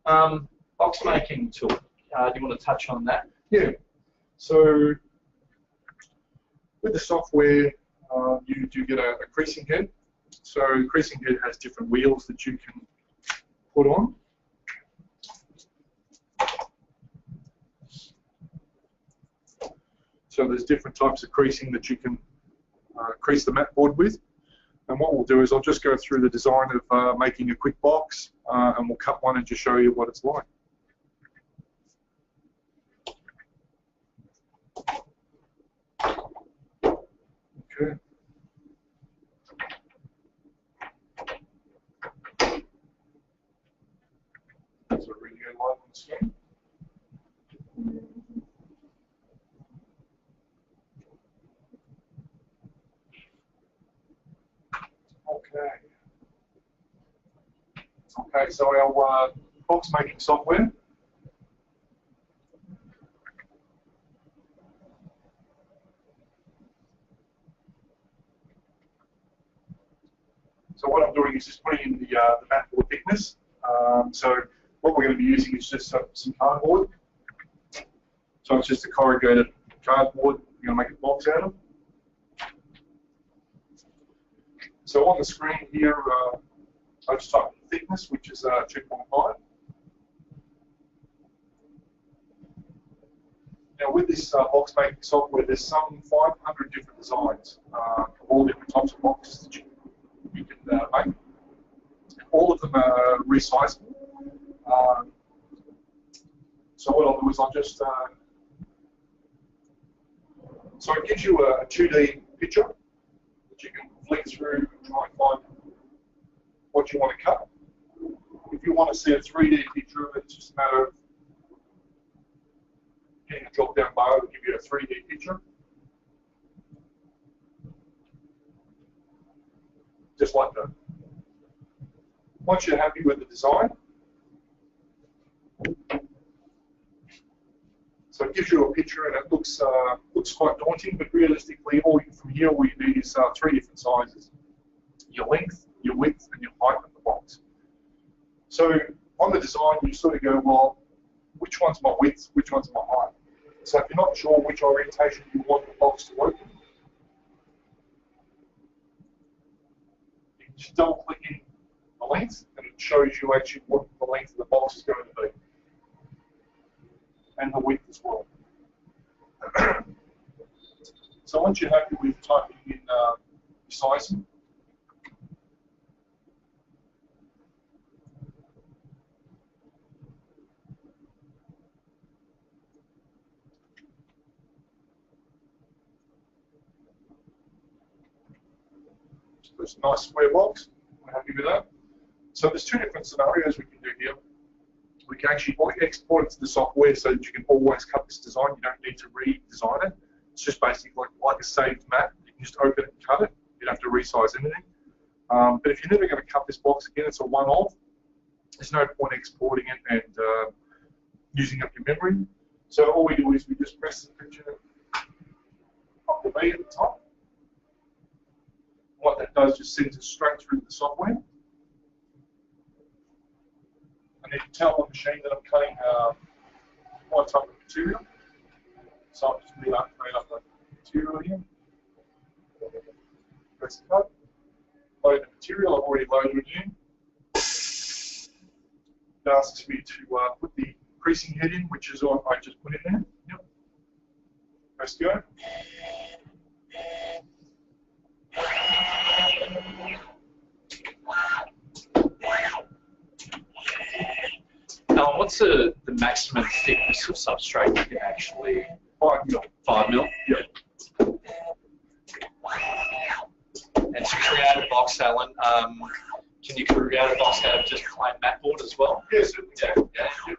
Box making tool. Do you want to touch on that? Yeah. So with the software, you do get a creasing head. So the creasing head has different wheels that you can put on. So there's different types of creasing that you can crease the mat board with. And what we'll do is I'll just go through the design of making a quick box, and we'll cut one and just show you what it's like. Okay. There's a radio light on the screen. Okay, so our box making software. So what I'm doing is just putting in the mat board thickness. So what we're going to be using is just some cardboard. So it's just a corrugated cardboard we're going to make a box out of. So on the screen here, I just type in thickness, which is 2.5. Now with this box making software, there's some 500 different designs of all different types of boxes that you can make. All of them are resizable. So what I'll do is I'll just, so it gives you a 2D picture that you can flick through and try and find what you want to cut. If you want to see a 3D picture of it, it's just a matter of hitting a drop-down bar to give you a 3D picture. Just like that. Once you're happy with the design, so it gives you a picture and it looks quite daunting, but realistically, from here all you need is 3 different sizes: your length, your width, and your height of the box. So on the design, you sort of go, well, which one's my width, which one's my height? So if you're not sure which orientation you want the box to open, you can just double click in the length, and it shows you actually what the length of the box is going to be, and the width as well. So once you're happy with typing in your sizing, it's a nice square box. I'm happy with that. So there's 2 different scenarios we can do here. We can actually export it to the software so that you can always cut this design. You don't need to redesign it. It's just basically like a saved mat. You can just open it and cut it. You don't have to resize anything. But if you're never going to cut this box again, it's a one-off. There's no point exporting it and using up your memory. So all we do is we just press the picture up the B at the top. What that does just sends it straight through the software. And you can tell on the machine that I'm cutting one type of material. So I'm just made up the material here. Press cut. Load the material. I've already loaded it in. It asks me to put the creasing head in, which is what I just put in there. Yep. Press go. What's the maximum thickness of substrate you can actually? 5 mil. 5 mil? Yep. And to create a box, Alan, can you create a box out of just plain mat board as well? Yes. Yeah. Yep.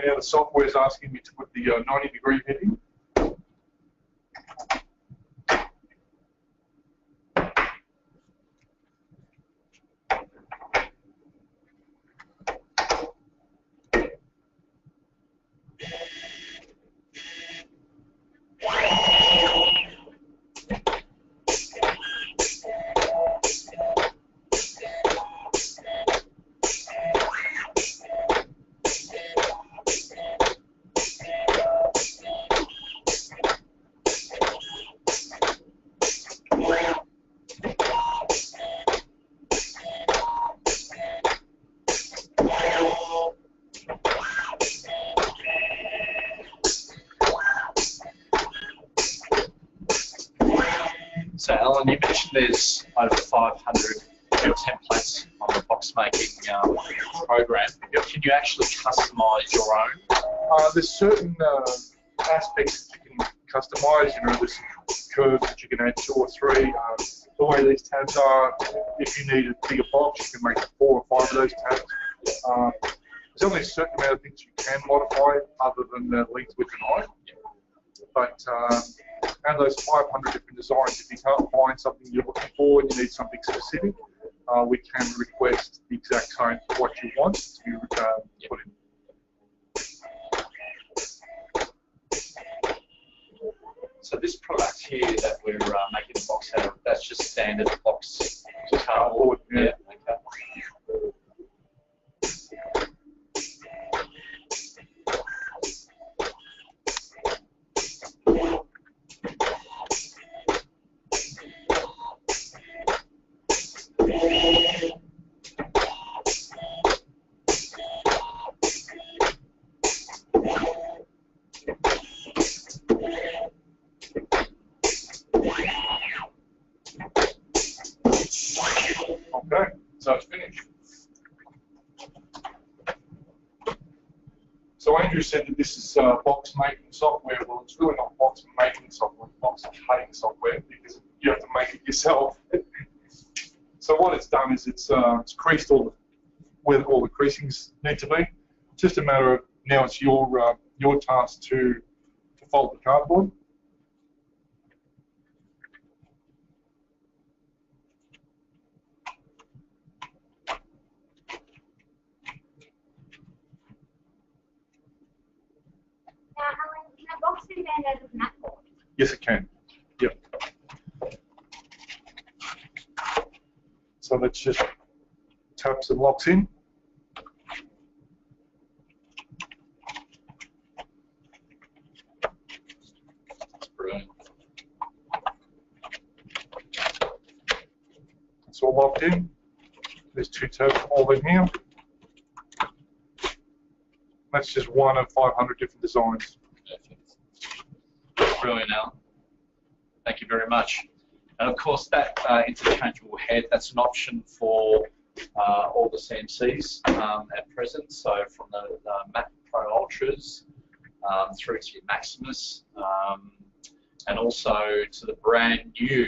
and now the software is asking me to put the 90-degree head in. So, Alan, you mentioned there's over 500 templates on the box making program. Can you actually customise your own? There's certain aspects that you can customise. You know, there's curves that you can add 2 or 3. The way these tabs are, if you need a bigger box, you can make 4 or 5 of those tabs. There's only a certain amount of things you can modify other than the length, width, and height. But out of those 500 different designs, if you can't find something you're looking for and you need something specific, we can request the exact same what you want to be put in. So this product here that we're making a box out of, that's just standard box cardboard. Yeah. Okay. Okay, so it's finished. So Andrew said that this is box making software. Well, it's really not box making software, it's box cutting software because you have to make it yourself. So what it's done is it's creased where all the creasings need to be. It's just a matter of now it's your task to fold the cardboard. Alan, can a box be made out of mat board? Yes, it can. Yep. So let's just tap some locks in. That's brilliant. It's all locked in. There's 2 tabs all in here. That's just one of 500 different designs. Perfect. That's brilliant, Alan. Thank you very much. And of course, that interchangeable head, that's an option for all the CMCs at present. So from the Mac Pro Ultras through to your Maximus, and also to the brand new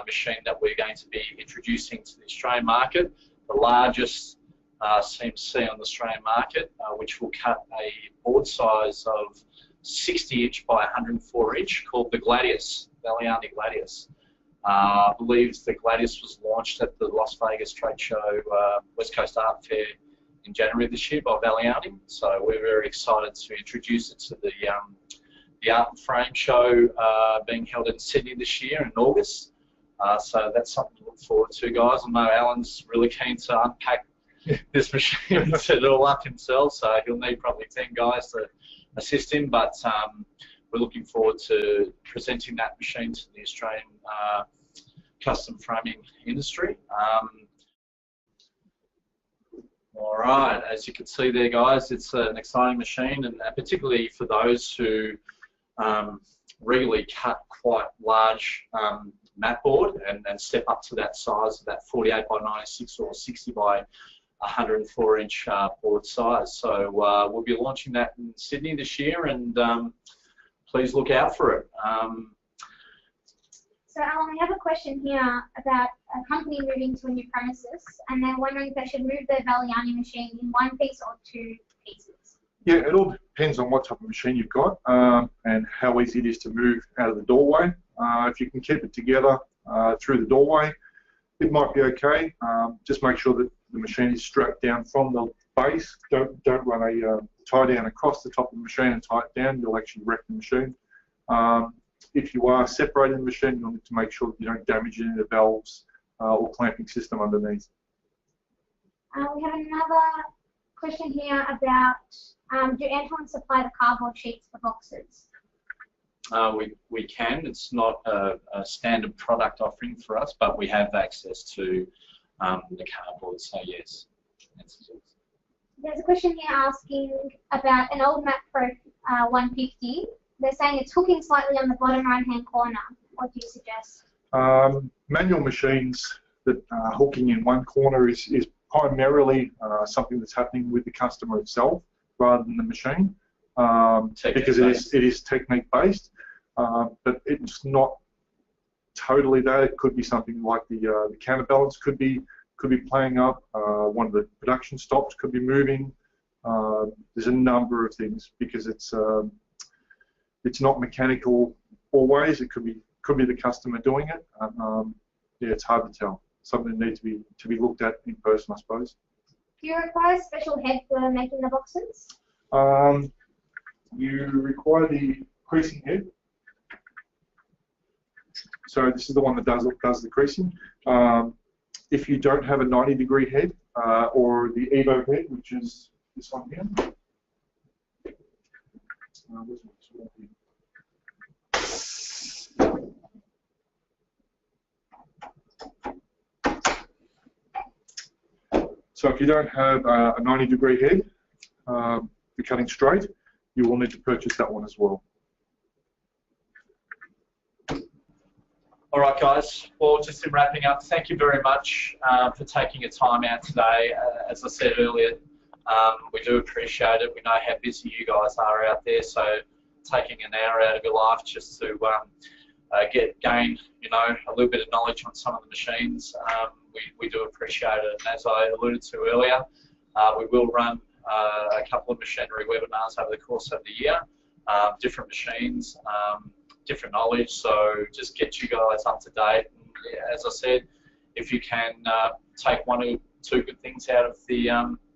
machine that we're going to be introducing to the Australian market, the largest CMC on the Australian market, which will cut a board size of 60-inch by 104-inch, called the Gladius, Valiani Gladius. I believe the Gladius was launched at the Las Vegas trade show, West Coast Art Fair, in January this year by Valiani. So we're very excited to introduce it to the Art and Frame show being held in Sydney this year in August. So that's something to look forward to, guys. I know Alan's really keen to unpack this machine and set it all up himself, so he'll need probably 10 guys to assist him, but we're looking forward to presenting that machine to the Australian custom framing industry. All right, as you can see there, guys, it's an exciting machine, and particularly for those who regularly cut quite large mat board and step up to that size of that 48 by 96 or 60 by 104-inch board size. So we'll be launching that in Sydney this year, and please look out for it. So Alan, we have a question here about a company moving to a new premises, and they're wondering if they should move their Valiani machine in one piece or 2 pieces. Yeah, it all depends on what type of machine you've got and how easy it is to move out of the doorway. If you can keep it together through the doorway, it might be okay. Just make sure that the machine is strapped down from the base. Don't run a tie down across the top of the machine and tie it down. You'll actually wreck the machine. If you are separating the machine, you'll need to make sure that you don't damage any of the valves or clamping system underneath. We have another question here about do Anton supply the cardboard sheets for boxes? We can. It's not a standard product offering for us, but we have access to the cardboard, so yes. There's a question here asking about an old Mac Pro 150. They're saying it's hooking slightly on the bottom right-hand corner. What do you suggest? Manual machines that are hooking in one corner is primarily something that's happening with the customer itself rather than the machine, because it is technique based, but it's not totally that. It could be something like the counterbalance could be playing up. One of the production stops could be moving. There's a number of things because it's not mechanical always. It could be the customer doing it. Yeah, it's hard to tell. Something that needs to be looked at in person, I suppose. Do you require a special head for making the boxes? You require the creasing head. So this is the one that does the creasing. If you don't have a 90-degree head or the Evo head, which is this one here. So if you don't have a 90-degree head for cutting straight, you will need to purchase that one as well. All right, guys. Well, just in wrapping up, thank you very much for taking your time out today. As I said earlier, we do appreciate it. We know how busy you guys are out there, so taking an hour out of your life just to gain, a little bit of knowledge on some of the machines, we do appreciate it. And as I alluded to earlier, we will run a couple of machinery webinars over the course of the year, different machines, different knowledge, so just get you guys up to date. And, yeah, as I said, if you can take one or two good things out of the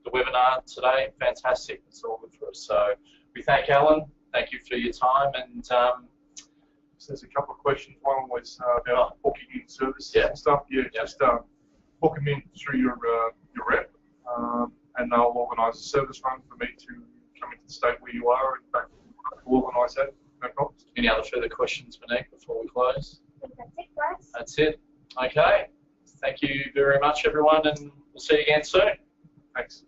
webinar today, fantastic. It's all good for us. So we thank Alan. Thank you for your time. And so there's a couple of questions. One was about booking in services and stuff. Yeah, just book them in through your rep, and they'll organise a service run for me to come into the state where you are and back. We'll organise that. No problems. Any other further questions, Monique, before we close? I think that's it, guys. That's it. Okay. Thank you very much, everyone, and we'll see you again soon. Thanks.